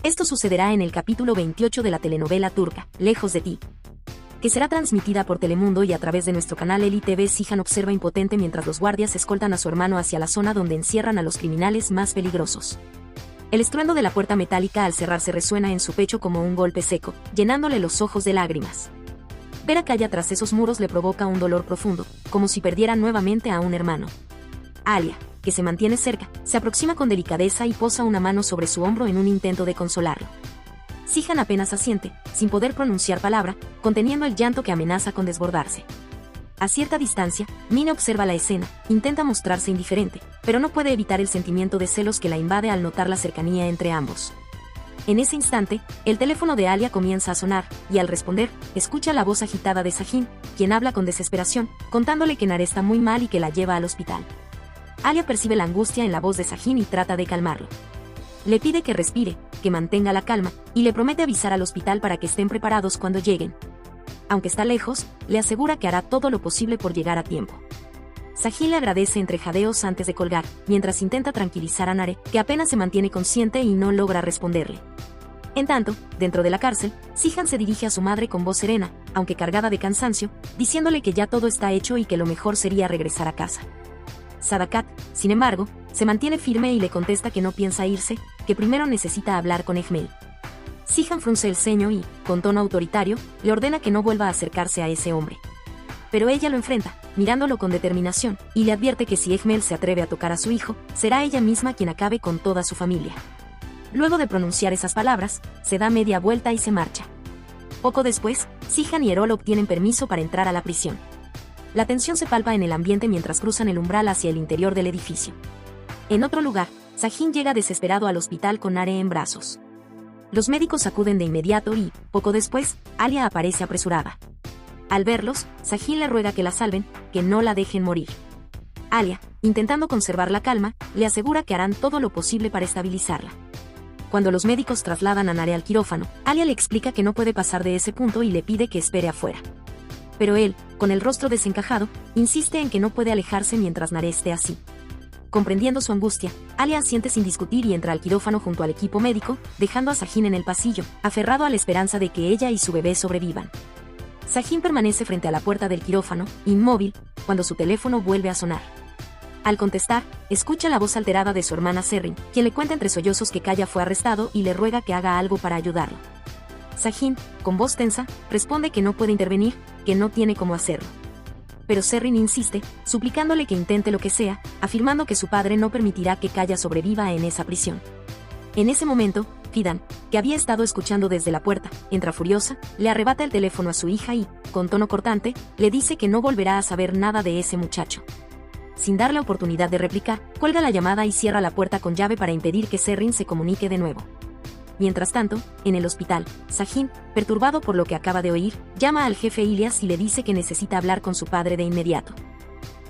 Esto sucederá en el capítulo 28 de la telenovela turca, Lejos de ti, que será transmitida por Telemundo y a través de nuestro canal Eli TV. Sihan observa impotente mientras los guardias escoltan a su hermano hacia la zona donde encierran a los criminales más peligrosos. El estruendo de la puerta metálica al cerrarse resuena en su pecho como un golpe seco, llenándole los ojos de lágrimas. Ver a Kaya tras esos muros le provoca un dolor profundo, como si perdiera nuevamente a un hermano. Alia, que se mantiene cerca, se aproxima con delicadeza y posa una mano sobre su hombro en un intento de consolarlo. Sihan apenas asiente, sin poder pronunciar palabra, conteniendo el llanto que amenaza con desbordarse. A cierta distancia, Mina observa la escena, intenta mostrarse indiferente, pero no puede evitar el sentimiento de celos que la invade al notar la cercanía entre ambos. En ese instante, el teléfono de Alia comienza a sonar, y al responder, escucha la voz agitada de Sahin, quien habla con desesperación, contándole que Nare está muy mal y que la lleva al hospital. Alia percibe la angustia en la voz de Sahin y trata de calmarlo. Le pide que respire, que mantenga la calma, y le promete avisar al hospital para que estén preparados cuando lleguen. Aunque está lejos, le asegura que hará todo lo posible por llegar a tiempo. Sahin le agradece entre jadeos antes de colgar, mientras intenta tranquilizar a Nare, que apenas se mantiene consciente y no logra responderle. En tanto, dentro de la cárcel, Sihan se dirige a su madre con voz serena, aunque cargada de cansancio, diciéndole que ya todo está hecho y que lo mejor sería regresar a casa. Sadakat, sin embargo, se mantiene firme y le contesta que no piensa irse, que primero necesita hablar con Ejmel. Sihan frunce el ceño y, con tono autoritario, le ordena que no vuelva a acercarse a ese hombre. Pero ella lo enfrenta, mirándolo con determinación, y le advierte que si Ejmel se atreve a tocar a su hijo, será ella misma quien acabe con toda su familia. Luego de pronunciar esas palabras, se da media vuelta y se marcha. Poco después, Sihan y Erol obtienen permiso para entrar a la prisión. La tensión se palpa en el ambiente mientras cruzan el umbral hacia el interior del edificio. En otro lugar, Sahin llega desesperado al hospital con Nare en brazos. Los médicos acuden de inmediato y, poco después, Alia aparece apresurada. Al verlos, Sahin le ruega que la salven, que no la dejen morir. Alia, intentando conservar la calma, le asegura que harán todo lo posible para estabilizarla. Cuando los médicos trasladan a Nare al quirófano, Alia le explica que no puede pasar de ese punto y le pide que espere afuera. Pero él, con el rostro desencajado, insiste en que no puede alejarse mientras Nare esté así. Comprendiendo su angustia, Alia asiente sin discutir y entra al quirófano junto al equipo médico, dejando a Sahin en el pasillo, aferrado a la esperanza de que ella y su bebé sobrevivan. Sahin permanece frente a la puerta del quirófano, inmóvil, cuando su teléfono vuelve a sonar. Al contestar, escucha la voz alterada de su hermana Serrin, quien le cuenta entre sollozos que Kaya fue arrestado y le ruega que haga algo para ayudarlo. Sahin, con voz tensa, responde que no puede intervenir, que no tiene cómo hacerlo. Pero Serrin insiste, suplicándole que intente lo que sea, afirmando que su padre no permitirá que Kaya sobreviva en esa prisión. En ese momento, Fidan, que había estado escuchando desde la puerta, entra furiosa, le arrebata el teléfono a su hija y, con tono cortante, le dice que no volverá a saber nada de ese muchacho. Sin darle oportunidad de replicar, cuelga la llamada y cierra la puerta con llave para impedir que Serrin se comunique de nuevo. Mientras tanto, en el hospital, Sahin, perturbado por lo que acaba de oír, llama al jefe Ilyas y le dice que necesita hablar con su padre de inmediato.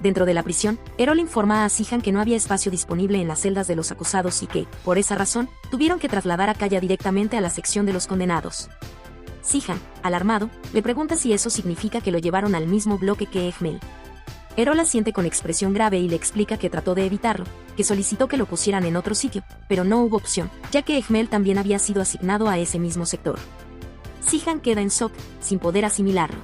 Dentro de la prisión, Erol informa a Sihan que no había espacio disponible en las celdas de los acusados y que, por esa razón, tuvieron que trasladar a Kaya directamente a la sección de los condenados. Sihan, alarmado, le pregunta si eso significa que lo llevaron al mismo bloque que Ejmel. Erol asiente con expresión grave y le explica que trató de evitarlo, que solicitó que lo pusieran en otro sitio, pero no hubo opción, ya que Ejmel también había sido asignado a ese mismo sector. Sihan queda en shock, sin poder asimilarlo.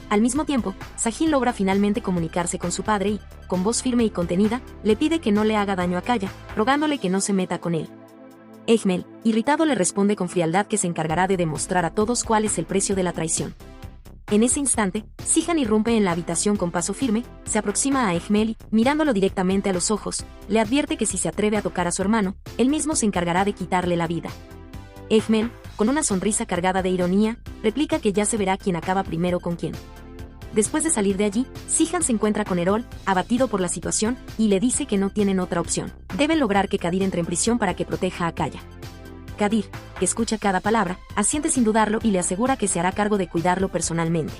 Al mismo tiempo, Sahin logra finalmente comunicarse con su padre y, con voz firme y contenida, le pide que no le haga daño a Kaya, rogándole que no se meta con él. Ejmel, irritado, le responde con frialdad que se encargará de demostrar a todos cuál es el precio de la traición. En ese instante, Sihan irrumpe en la habitación con paso firme, se aproxima a Ejmel y, mirándolo directamente a los ojos, le advierte que si se atreve a tocar a su hermano, él mismo se encargará de quitarle la vida. Ejmel, con una sonrisa cargada de ironía, replica que ya se verá quién acaba primero con quién. Después de salir de allí, Sihan se encuentra con Erol, abatido por la situación, y le dice que no tienen otra opción. Deben lograr que Kadir entre en prisión para que proteja a Kaya. Kadir, que escucha cada palabra, asiente sin dudarlo y le asegura que se hará cargo de cuidarlo personalmente.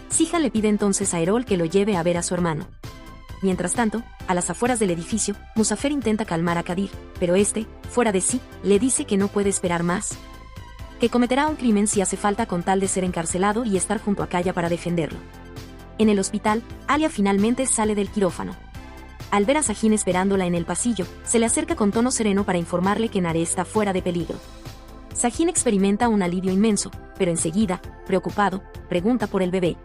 Sihan le pide entonces a Erol que lo lleve a ver a su hermano. Mientras tanto, a las afueras del edificio, Muzafer intenta calmar a Kadir, pero este, fuera de sí, le dice que no puede esperar más, que cometerá un crimen si hace falta con tal de ser encarcelado y estar junto a Kaya para defenderlo. En el hospital, Alia finalmente sale del quirófano. Al ver a Sahin esperándola en el pasillo, se le acerca con tono sereno para informarle que Nare está fuera de peligro. Sajin experimenta un alivio inmenso, pero enseguida, preocupado, pregunta por el bebé.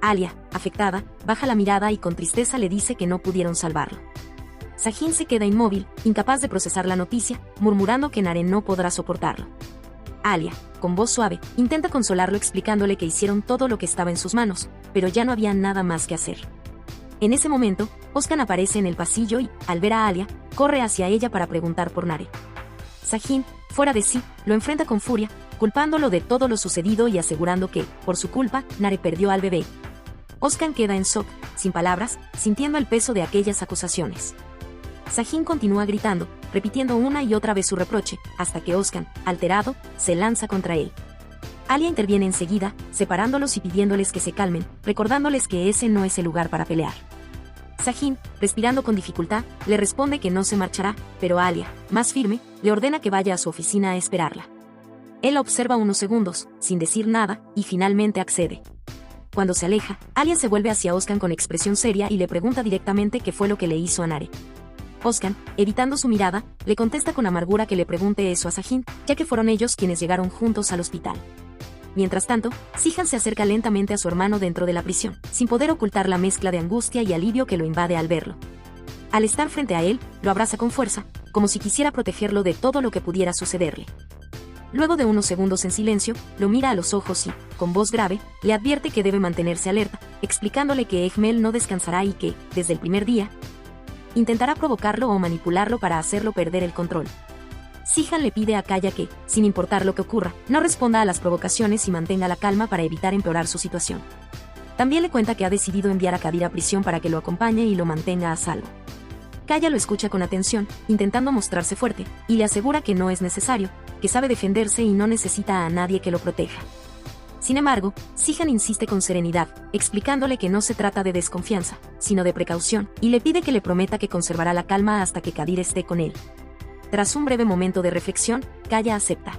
Alia, afectada, baja la mirada y con tristeza le dice que no pudieron salvarlo. Sajin se queda inmóvil, incapaz de procesar la noticia, murmurando que Nare no podrá soportarlo. Alia, con voz suave, intenta consolarlo explicándole que hicieron todo lo que estaba en sus manos, pero ya no había nada más que hacer. En ese momento, Oscan aparece en el pasillo y, al ver a Alia, corre hacia ella para preguntar por Nare. Sajin, fuera de sí, lo enfrenta con furia, culpándolo de todo lo sucedido y asegurando que, por su culpa, Nare perdió al bebé. Oscan queda en shock, sin palabras, sintiendo el peso de aquellas acusaciones. Sajin continúa gritando, repitiendo una y otra vez su reproche, hasta que Oscan, alterado, se lanza contra él. Alia interviene enseguida, separándolos y pidiéndoles que se calmen, recordándoles que ese no es el lugar para pelear. Sajin, respirando con dificultad, le responde que no se marchará, pero Alia, más firme, le ordena que vaya a su oficina a esperarla. Él la observa unos segundos, sin decir nada, y finalmente accede. Cuando se aleja, Alia se vuelve hacia Oscan con expresión seria y le pregunta directamente qué fue lo que le hizo a Nare. Oscan, evitando su mirada, le contesta con amargura que le pregunte eso a Sajin, ya que fueron ellos quienes llegaron juntos al hospital. Mientras tanto, Sihan se acerca lentamente a su hermano dentro de la prisión, sin poder ocultar la mezcla de angustia y alivio que lo invade al verlo. Al estar frente a él, lo abraza con fuerza, como si quisiera protegerlo de todo lo que pudiera sucederle. Luego de unos segundos en silencio, lo mira a los ojos y, con voz grave, le advierte que debe mantenerse alerta, explicándole que Egmel no descansará y que, desde el primer día, intentará provocarlo o manipularlo para hacerlo perder el control. Sihan le pide a Kaya que, sin importar lo que ocurra, no responda a las provocaciones y mantenga la calma para evitar empeorar su situación. También le cuenta que ha decidido enviar a Kadir a prisión para que lo acompañe y lo mantenga a salvo. Kaya lo escucha con atención, intentando mostrarse fuerte, y le asegura que no es necesario, que sabe defenderse y no necesita a nadie que lo proteja. Sin embargo, Sihan insiste con serenidad, explicándole que no se trata de desconfianza, sino de precaución, y le pide que le prometa que conservará la calma hasta que Kadir esté con él. Tras un breve momento de reflexión, Kaya acepta.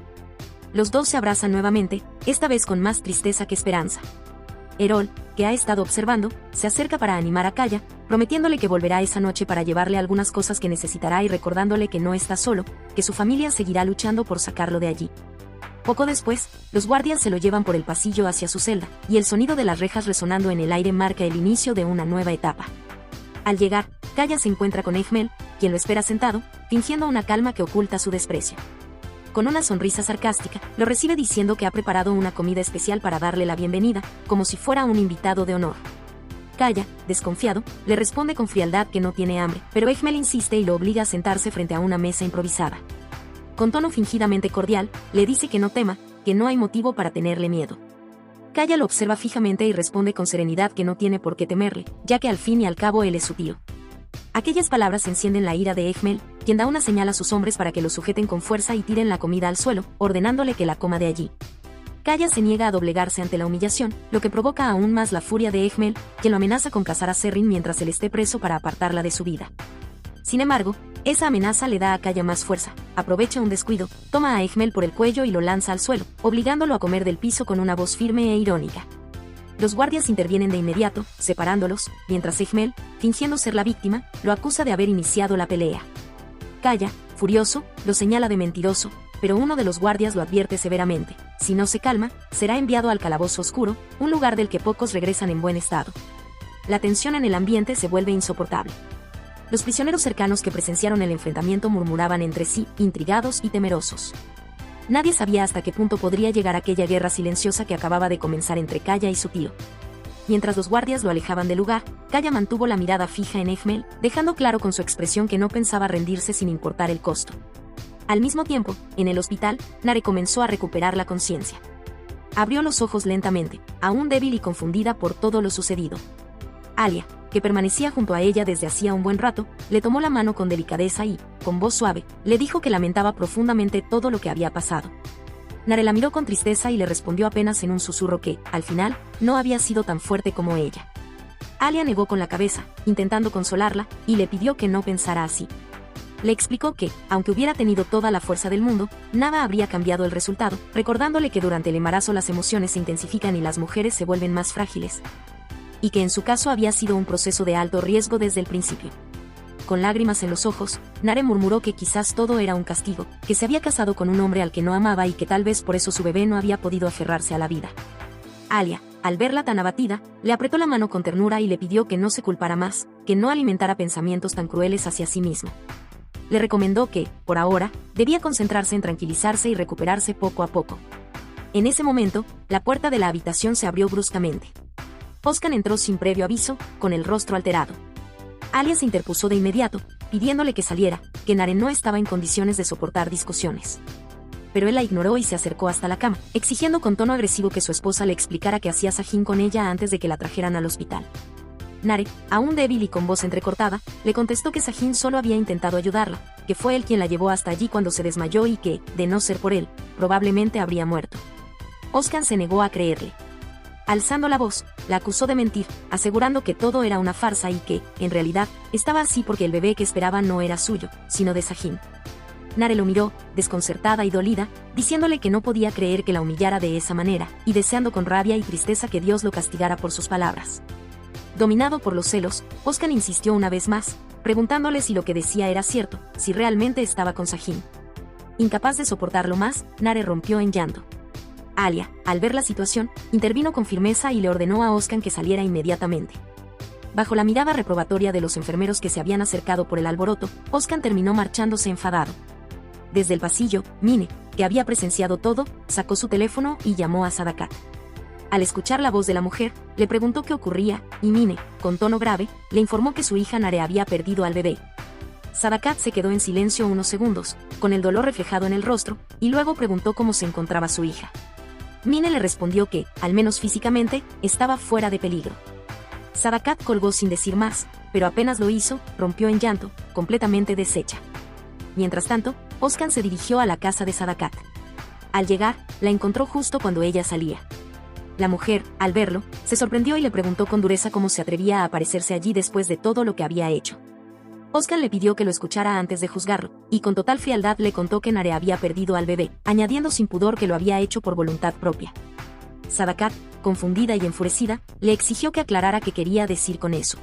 Los dos se abrazan nuevamente, esta vez con más tristeza que esperanza. Erol, que ha estado observando, se acerca para animar a Kaya, prometiéndole que volverá esa noche para llevarle algunas cosas que necesitará y recordándole que no está solo, que su familia seguirá luchando por sacarlo de allí. Poco después, los guardias se lo llevan por el pasillo hacia su celda, y el sonido de las rejas resonando en el aire marca el inicio de una nueva etapa. Al llegar, Kaya se encuentra con Egmel, quien lo espera sentado, fingiendo una calma que oculta su desprecio. Con una sonrisa sarcástica, lo recibe diciendo que ha preparado una comida especial para darle la bienvenida, como si fuera un invitado de honor. Kaya, desconfiado, le responde con frialdad que no tiene hambre, pero Egmel insiste y lo obliga a sentarse frente a una mesa improvisada. Con tono fingidamente cordial, le dice que no tema, que no hay motivo para tenerle miedo. Kaya lo observa fijamente y responde con serenidad que no tiene por qué temerle, ya que al fin y al cabo él es su tío. Aquellas palabras encienden la ira de Egmel, quien da una señal a sus hombres para que lo sujeten con fuerza y tiren la comida al suelo, ordenándole que la coma de allí. Kaya se niega a doblegarse ante la humillación, lo que provoca aún más la furia de Egmel, quien lo amenaza con cazar a Serrin mientras él esté preso para apartarla de su vida. Sin embargo, esa amenaza le da a Kaya más fuerza, aprovecha un descuido, toma a Egmel por el cuello y lo lanza al suelo, obligándolo a comer del piso con una voz firme e irónica. Los guardias intervienen de inmediato, separándolos, mientras Egmel, fingiendo ser la víctima, lo acusa de haber iniciado la pelea. Kaya, furioso, lo señala de mentiroso, pero uno de los guardias lo advierte severamente: si no se calma, será enviado al calabozo oscuro, un lugar del que pocos regresan en buen estado. La tensión en el ambiente se vuelve insoportable. Los prisioneros cercanos que presenciaron el enfrentamiento murmuraban entre sí, intrigados y temerosos. Nadie sabía hasta qué punto podría llegar aquella guerra silenciosa que acababa de comenzar entre Kaya y su tío. Mientras los guardias lo alejaban del lugar, Kaya mantuvo la mirada fija en Egmel, dejando claro con su expresión que no pensaba rendirse sin importar el costo. Al mismo tiempo, en el hospital, Nare comenzó a recuperar la conciencia. Abrió los ojos lentamente, aún débil y confundida por todo lo sucedido. Alia, que permanecía junto a ella desde hacía un buen rato, le tomó la mano con delicadeza y, con voz suave, le dijo que lamentaba profundamente todo lo que había pasado. Nare la miró con tristeza y le respondió apenas en un susurro que, al final, no había sido tan fuerte como ella. Alia negó con la cabeza, intentando consolarla, y le pidió que no pensara así. Le explicó que, aunque hubiera tenido toda la fuerza del mundo, nada habría cambiado el resultado, recordándole que durante el embarazo las emociones se intensifican y las mujeres se vuelven más frágiles, y que en su caso había sido un proceso de alto riesgo desde el principio. con lágrimas en los ojos, Nare murmuró que quizás todo era un castigo, que se había casado con un hombre al que no amaba y que tal vez por eso su bebé no había podido aferrarse a la vida. Alia, al verla tan abatida, le apretó la mano con ternura y le pidió que no se culpara más, que no alimentara pensamientos tan crueles hacia sí mismo. Le recomendó que, por ahora, debía concentrarse en tranquilizarse y recuperarse poco a poco. En ese momento, la puerta de la habitación se abrió bruscamente. Oscar entró sin previo aviso, con el rostro alterado. Alia se interpuso de inmediato, pidiéndole que saliera, que Nare no estaba en condiciones de soportar discusiones. Pero él la ignoró y se acercó hasta la cama, exigiendo con tono agresivo que su esposa le explicara qué hacía Sahin con ella antes de que la trajeran al hospital. Nare, aún débil y con voz entrecortada, le contestó que Sahin solo había intentado ayudarla, que fue él quien la llevó hasta allí cuando se desmayó y que, de no ser por él, probablemente habría muerto. Oscar se negó a creerle. Alzando la voz, la acusó de mentir, asegurando que todo era una farsa y que, en realidad, estaba así porque el bebé que esperaba no era suyo, sino de Sahin. Nare lo miró, desconcertada y dolida, diciéndole que no podía creer que la humillara de esa manera, y deseando con rabia y tristeza que Dios lo castigara por sus palabras. Dominado por los celos, Oscar insistió una vez más, preguntándole si lo que decía era cierto, si realmente estaba con Sahin. Incapaz de soportarlo más, Nare rompió en llanto. Alia, al ver la situación, intervino con firmeza y le ordenó a Oscar que saliera inmediatamente. Bajo la mirada reprobatoria de los enfermeros que se habían acercado por el alboroto, Oscar terminó marchándose enfadado. Desde el pasillo, Mine, que había presenciado todo, sacó su teléfono y llamó a Sadakat. Al escuchar la voz de la mujer, le preguntó qué ocurría, y Mine, con tono grave, le informó que su hija Nare había perdido al bebé. Sadakat se quedó en silencio unos segundos, con el dolor reflejado en el rostro, y luego preguntó cómo se encontraba su hija. Mine le respondió que, al menos físicamente, estaba fuera de peligro. Sadakat colgó sin decir más, pero apenas lo hizo, rompió en llanto, completamente deshecha. Mientras tanto, Oscar se dirigió a la casa de Sadakat. Al llegar, la encontró justo cuando ella salía. La mujer, al verlo, se sorprendió y le preguntó con dureza cómo se atrevía a aparecerse allí después de todo lo que había hecho. Oscar le pidió que lo escuchara antes de juzgarlo, y con total frialdad le contó que Nare había perdido al bebé, añadiendo sin pudor que lo había hecho por voluntad propia. Sadakat, confundida y enfurecida, le exigió que aclarara qué quería decir con eso.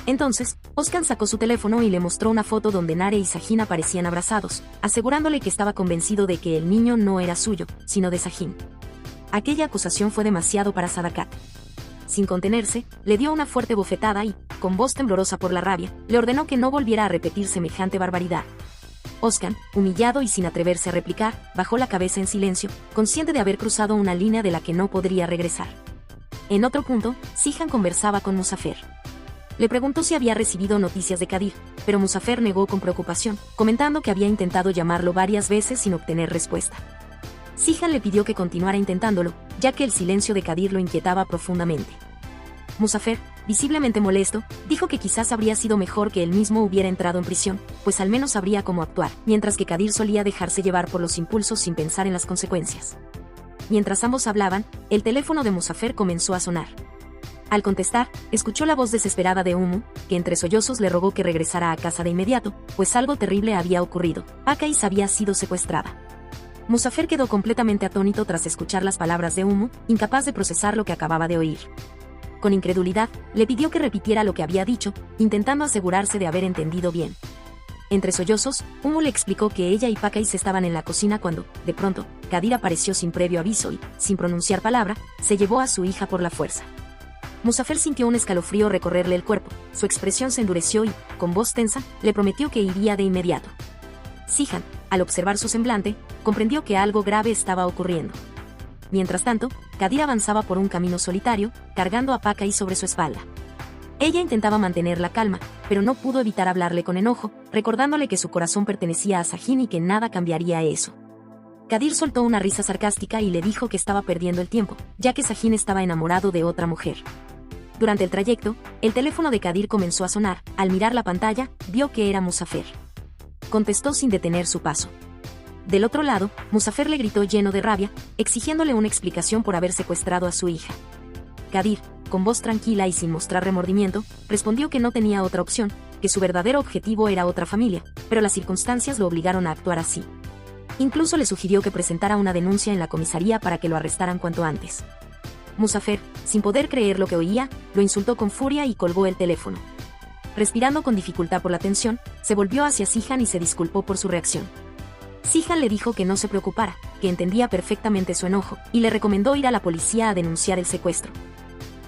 Entonces, Oscar sacó su teléfono y le mostró una foto donde Nare y Sahin aparecían abrazados, asegurándole que estaba convencido de que el niño no era suyo, sino de Sahin. Aquella acusación fue demasiado para Sadakat. Sin contenerse, le dio una fuerte bofetada y, con voz temblorosa por la rabia, le ordenó que no volviera a repetir semejante barbaridad. Oscar, humillado y sin atreverse a replicar, bajó la cabeza en silencio, consciente de haber cruzado una línea de la que no podría regresar. En otro punto, Sihan conversaba con Musafer. Le preguntó si había recibido noticias de Kadir, pero Musafer negó con preocupación, comentando que había intentado llamarlo varias veces sin obtener respuesta. Sihan le pidió que continuara intentándolo, ya que el silencio de Kadir lo inquietaba profundamente. Musafer, visiblemente molesto, dijo que quizás habría sido mejor que él mismo hubiera entrado en prisión, pues al menos sabría cómo actuar, mientras que Kadir solía dejarse llevar por los impulsos sin pensar en las consecuencias. Mientras ambos hablaban, el teléfono de Musafer comenzó a sonar. Al contestar, escuchó la voz desesperada de Umu, que entre sollozos le rogó que regresara a casa de inmediato, pues algo terrible había ocurrido. Pakais había sido secuestrada. Musafer quedó completamente atónito tras escuchar las palabras de Umu, incapaz de procesar lo que acababa de oír. Con incredulidad, le pidió que repitiera lo que había dicho, intentando asegurarse de haber entendido bien. Entre sollozos, Umu le explicó que ella y Pakais estaban en la cocina cuando, de pronto, Kadir apareció sin previo aviso y, sin pronunciar palabra, se llevó a su hija por la fuerza. Musafer sintió un escalofrío recorrerle el cuerpo, su expresión se endureció y, con voz tensa, le prometió que iría de inmediato. Sihan, al observar su semblante, comprendió que algo grave estaba ocurriendo. Mientras tanto, Kadir avanzaba por un camino solitario, cargando a Pakais sobre su espalda. Ella intentaba mantener la calma, pero no pudo evitar hablarle con enojo, recordándole que su corazón pertenecía a Sahin y que nada cambiaría eso. Kadir soltó una risa sarcástica y le dijo que estaba perdiendo el tiempo, ya que Sahin estaba enamorado de otra mujer. Durante el trayecto, el teléfono de Kadir comenzó a sonar. Al mirar la pantalla, vio que era Musafer. Contestó sin detener su paso. Del otro lado, Musafer le gritó lleno de rabia, exigiéndole una explicación por haber secuestrado a su hija. Kadir, con voz tranquila y sin mostrar remordimiento, respondió que no tenía otra opción, que su verdadero objetivo era otra familia, pero las circunstancias lo obligaron a actuar así. Incluso le sugirió que presentara una denuncia en la comisaría para que lo arrestaran cuanto antes. Musafer, sin poder creer lo que oía, lo insultó con furia y colgó el teléfono. respirando con dificultad por la tensión, se volvió hacia Sihan y se disculpó por su reacción. Sihan le dijo que no se preocupara, que entendía perfectamente su enojo, y le recomendó ir a la policía a denunciar el secuestro.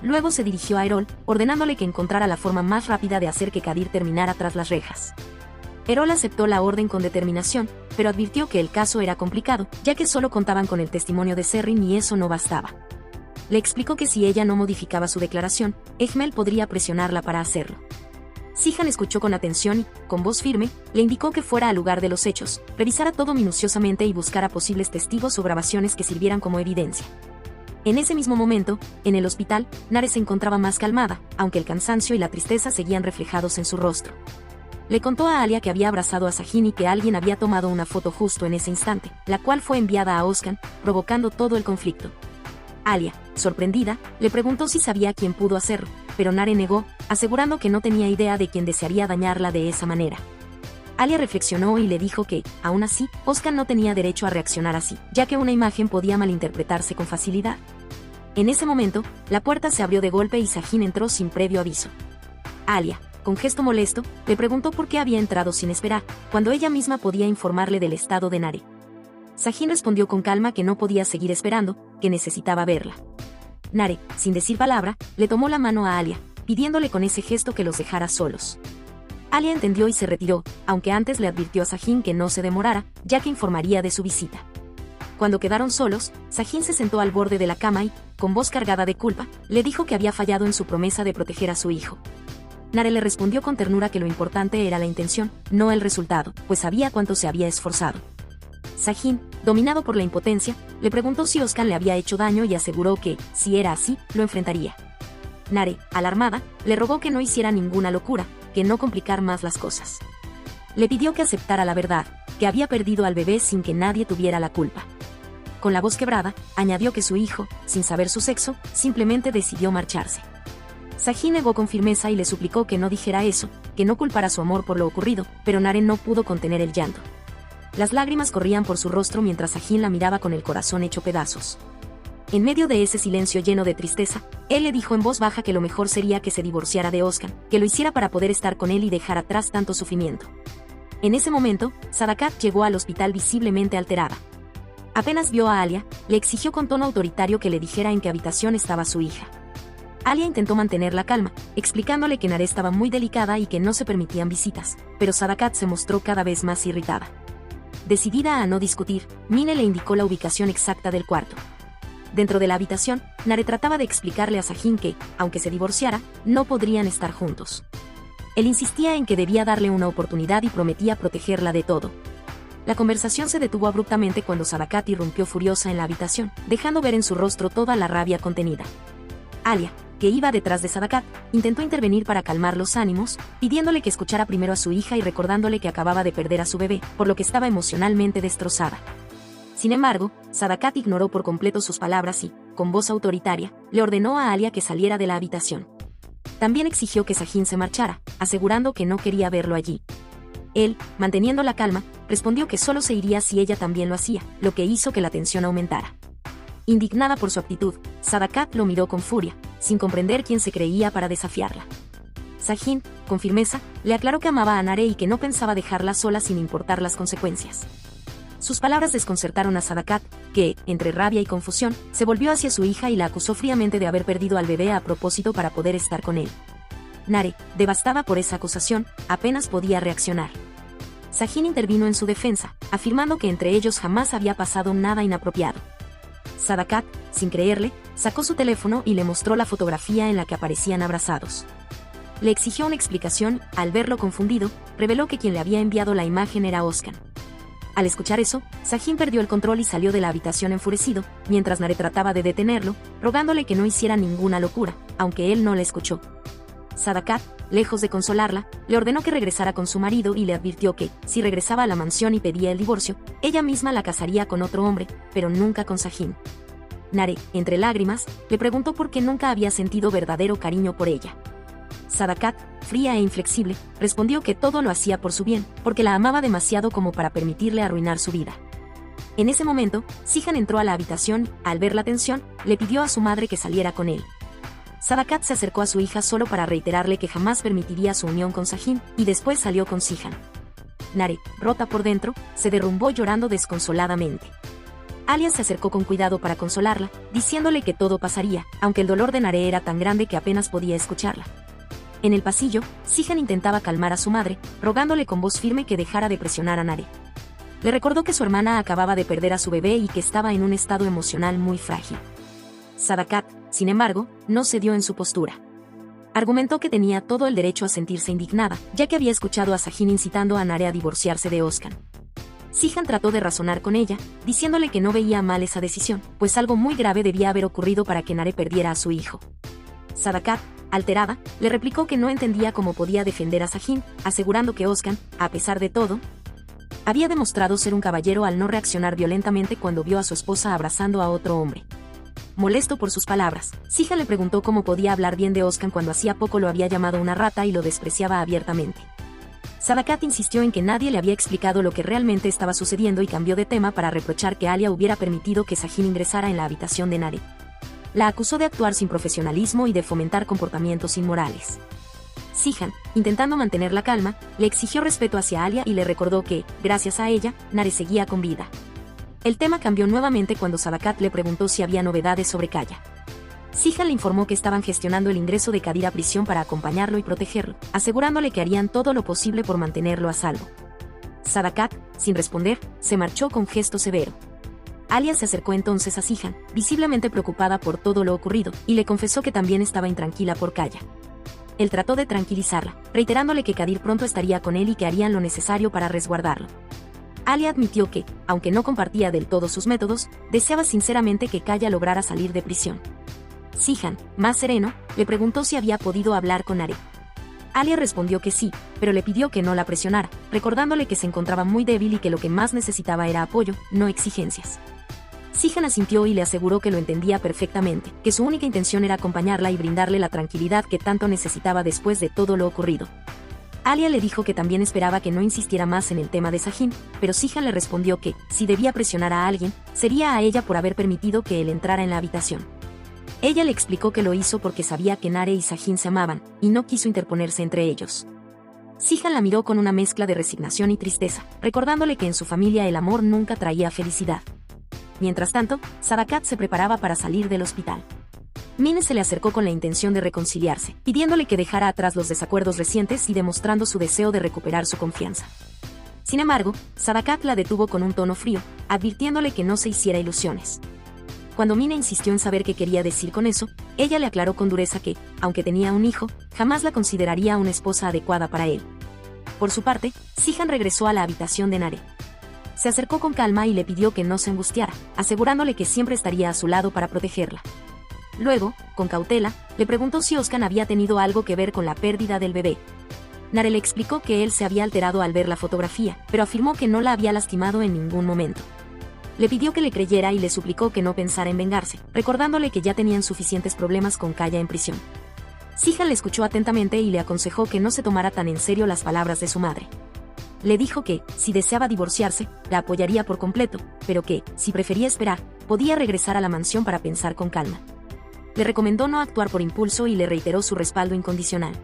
Luego se dirigió a Erol, ordenándole que encontrara la forma más rápida de hacer que Kadir terminara tras las rejas. Erol aceptó la orden con determinación, pero advirtió que el caso era complicado, ya que solo contaban con el testimonio de Serrin y eso no bastaba. Le explicó que si ella no modificaba su declaración, Egmel podría presionarla para hacerlo. Sihan escuchó con atención y, con voz firme, le indicó que fuera al lugar de los hechos, revisara todo minuciosamente y buscara posibles testigos o grabaciones que sirvieran como evidencia. En ese mismo momento, en el hospital, Nare se encontraba más calmada, aunque el cansancio y la tristeza seguían reflejados en su rostro. Le contó a Alia que había abrazado a Sahin y que alguien había tomado una foto justo en ese instante, la cual fue enviada a Özkan, provocando todo el conflicto. Alia, sorprendida, le preguntó si sabía quién pudo hacerlo, pero Nare negó, asegurando que no tenía idea de quién desearía dañarla de esa manera. Alia reflexionó y le dijo que, aún así, Özkan no tenía derecho a reaccionar así, ya que una imagen podía malinterpretarse con facilidad. En ese momento, la puerta se abrió de golpe y Sahin entró sin previo aviso. Alia, con gesto molesto, le preguntó por qué había entrado sin esperar, cuando ella misma podía informarle del estado de Nare. Sahin respondió con calma que no podía seguir esperando, que necesitaba verla. Nare, sin decir palabra, le tomó la mano a Alia, pidiéndole con ese gesto que los dejara solos. Alia entendió y se retiró, aunque antes le advirtió a Sahin que no se demorara, ya que informaría de su visita. Cuando quedaron solos, Sahin se sentó al borde de la cama y, con voz cargada de culpa, le dijo que había fallado en su promesa de proteger a su hijo. Nare le respondió con ternura que lo importante era la intención, no el resultado, pues sabía cuánto se había esforzado. Sahin, dominado por la impotencia, le preguntó si Özkan le había hecho daño y aseguró que, si era así, lo enfrentaría. Nare, alarmada, le rogó que no hiciera ninguna locura, que no complicar más las cosas. Le pidió que aceptara la verdad, que había perdido al bebé sin que nadie tuviera la culpa. Con la voz quebrada, añadió que su hijo, sin saber su sexo, simplemente decidió marcharse. Sahin negó con firmeza y le suplicó que no dijera eso, que no culpara su amor por lo ocurrido, pero Nare no pudo contener el llanto. Las lágrimas corrían por su rostro mientras Sahin la miraba con el corazón hecho pedazos. En medio de ese silencio lleno de tristeza, él le dijo en voz baja que lo mejor sería que se divorciara de Özkan, que lo hiciera para poder estar con él y dejar atrás tanto sufrimiento. En ese momento, Sadakat llegó al hospital visiblemente alterada. Apenas vio a Alia, le exigió con tono autoritario que le dijera en qué habitación estaba su hija. Alia intentó mantener la calma, explicándole que Nare estaba muy delicada y que no se permitían visitas, pero Sadakat se mostró cada vez más irritada. Decidida a no discutir, Mine le indicó la ubicación exacta del cuarto. Dentro de la habitación, Nare trataba de explicarle a Sahin que, aunque se divorciara, no podrían estar juntos. Él insistía en que debía darle una oportunidad y prometía protegerla de todo. La conversación se detuvo abruptamente cuando Sadakat irrumpió furiosa en la habitación, dejando ver en su rostro toda la rabia contenida. Alia, que iba detrás de Sadakat, intentó intervenir para calmar los ánimos, pidiéndole que escuchara primero a su hija y recordándole que acababa de perder a su bebé, por lo que estaba emocionalmente destrozada. Sin embargo, Sadakat ignoró por completo sus palabras y, con voz autoritaria, le ordenó a Alia que saliera de la habitación. También exigió que Sahin se marchara, asegurando que no quería verlo allí. Él, manteniendo la calma, respondió que solo se iría si ella también lo hacía, lo que hizo que la tensión aumentara. Indignada por su actitud, Sadakat lo miró con furia, sin comprender quién se creía para desafiarla. Sahin, con firmeza, le aclaró que amaba a Nare y que no pensaba dejarla sola sin importar las consecuencias. Sus palabras desconcertaron a Sadakat, que, entre rabia y confusión, se volvió hacia su hija y la acusó fríamente de haber perdido al bebé a propósito para poder estar con él. Nare, devastada por esa acusación, apenas podía reaccionar. Sahin intervino en su defensa, afirmando que entre ellos jamás había pasado nada inapropiado. Sadakat, sin creerle, sacó su teléfono y le mostró la fotografía en la que aparecían abrazados. Le exigió una explicación, al verlo confundido, reveló que quien le había enviado la imagen era Özkan. Al escuchar eso, Sahin perdió el control y salió de la habitación enfurecido, mientras Nare trataba de detenerlo, rogándole que no hiciera ninguna locura, aunque él no le escuchó. Sadakat, lejos de consolarla, le ordenó que regresara con su marido y le advirtió que, si regresaba a la mansión y pedía el divorcio, ella misma la casaría con otro hombre, pero nunca con Sahin. Nare, entre lágrimas, le preguntó por qué nunca había sentido verdadero cariño por ella. Sadakat, fría e inflexible, respondió que todo lo hacía por su bien, porque la amaba demasiado como para permitirle arruinar su vida. En ese momento, Sihan entró a la habitación, al ver la tensión, le pidió a su madre que saliera con él. Sadakat se acercó a su hija solo para reiterarle que jamás permitiría su unión con Sajin, y después salió con Sihan. Nare, rota por dentro, se derrumbó llorando desconsoladamente. Alia se acercó con cuidado para consolarla, diciéndole que todo pasaría, aunque el dolor de Nare era tan grande que apenas podía escucharla. En el pasillo, Sihan intentaba calmar a su madre, rogándole con voz firme que dejara de presionar a Nare. Le recordó que su hermana acababa de perder a su bebé y que estaba en un estado emocional muy frágil. Sadakat, sin embargo, no cedió en su postura. Argumentó que tenía todo el derecho a sentirse indignada, ya que había escuchado a Sajin incitando a Nare a divorciarse de Oscan. Sihan trató de razonar con ella, diciéndole que no veía mal esa decisión, pues algo muy grave debía haber ocurrido para que Nare perdiera a su hijo. Sadakat, alterada, le replicó que no entendía cómo podía defender a Sajin, asegurando que Oscan, a pesar de todo, había demostrado ser un caballero al no reaccionar violentamente cuando vio a su esposa abrazando a otro hombre. Molesto por sus palabras, Sihan le preguntó cómo podía hablar bien de Oscan cuando hacía poco lo había llamado una rata y lo despreciaba abiertamente. Sadakat insistió en que nadie le había explicado lo que realmente estaba sucediendo y cambió de tema para reprochar que Alia hubiera permitido que Sajin ingresara en la habitación de Nare. La acusó de actuar sin profesionalismo y de fomentar comportamientos inmorales. Sihan, intentando mantener la calma, le exigió respeto hacia Alia y le recordó que, gracias a ella, Nare seguía con vida. El tema cambió nuevamente cuando Sadakat le preguntó si había novedades sobre Kaya. Sihan le informó que estaban gestionando el ingreso de Kadir a prisión para acompañarlo y protegerlo, asegurándole que harían todo lo posible por mantenerlo a salvo. Sadakat, sin responder, se marchó con gesto severo. Alia se acercó entonces a Sihan, visiblemente preocupada por todo lo ocurrido, y le confesó que también estaba intranquila por Kaya. Él trató de tranquilizarla, reiterándole que Kadir pronto estaría con él y que harían lo necesario para resguardarlo. Alia admitió que, aunque no compartía del todo sus métodos, deseaba sinceramente que Kaya lograra salir de prisión. Sihan, más sereno, le preguntó si había podido hablar con Nare. Alia respondió que sí, pero le pidió que no la presionara, recordándole que se encontraba muy débil y que lo que más necesitaba era apoyo, no exigencias. Sihan asintió y le aseguró que lo entendía perfectamente, que su única intención era acompañarla y brindarle la tranquilidad que tanto necesitaba después de todo lo ocurrido. Alia le dijo que también esperaba que no insistiera más en el tema de Sajin, pero Sihan le respondió que, si debía presionar a alguien, sería a ella por haber permitido que él entrara en la habitación. Ella le explicó que lo hizo porque sabía que Nare y Sajin se amaban, y no quiso interponerse entre ellos. Sihan la miró con una mezcla de resignación y tristeza, recordándole que en su familia el amor nunca traía felicidad. Mientras tanto, Sadakat se preparaba para salir del hospital. Mine se le acercó con la intención de reconciliarse, pidiéndole que dejara atrás los desacuerdos recientes y demostrando su deseo de recuperar su confianza. Sin embargo, Sadakat la detuvo con un tono frío, advirtiéndole que no se hiciera ilusiones. Cuando Mine insistió en saber qué quería decir con eso, ella le aclaró con dureza que, aunque tenía un hijo, jamás la consideraría una esposa adecuada para él. Por su parte, Sihan regresó a la habitación de Nare. Se acercó con calma y le pidió que no se angustiara, asegurándole que siempre estaría a su lado para protegerla. Luego, con cautela, le preguntó si Oscan había tenido algo que ver con la pérdida del bebé. Nare le explicó que él se había alterado al ver la fotografía, pero afirmó que no la había lastimado en ningún momento. Le pidió que le creyera y le suplicó que no pensara en vengarse, recordándole que ya tenían suficientes problemas con Kaya en prisión. Sihan le escuchó atentamente y le aconsejó que no se tomara tan en serio las palabras de su madre. Le dijo que, si deseaba divorciarse, la apoyaría por completo, pero que, si prefería esperar, podía regresar a la mansión para pensar con calma. Le recomendó no actuar por impulso y le reiteró su respaldo incondicional.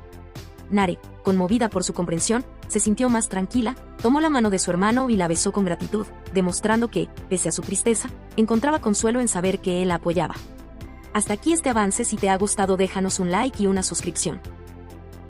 Nare, conmovida por su comprensión, se sintió más tranquila, tomó la mano de su hermano y la besó con gratitud, demostrando que, pese a su tristeza, encontraba consuelo en saber que él la apoyaba. Hasta aquí este avance. Si te ha gustado, déjanos un like y una suscripción.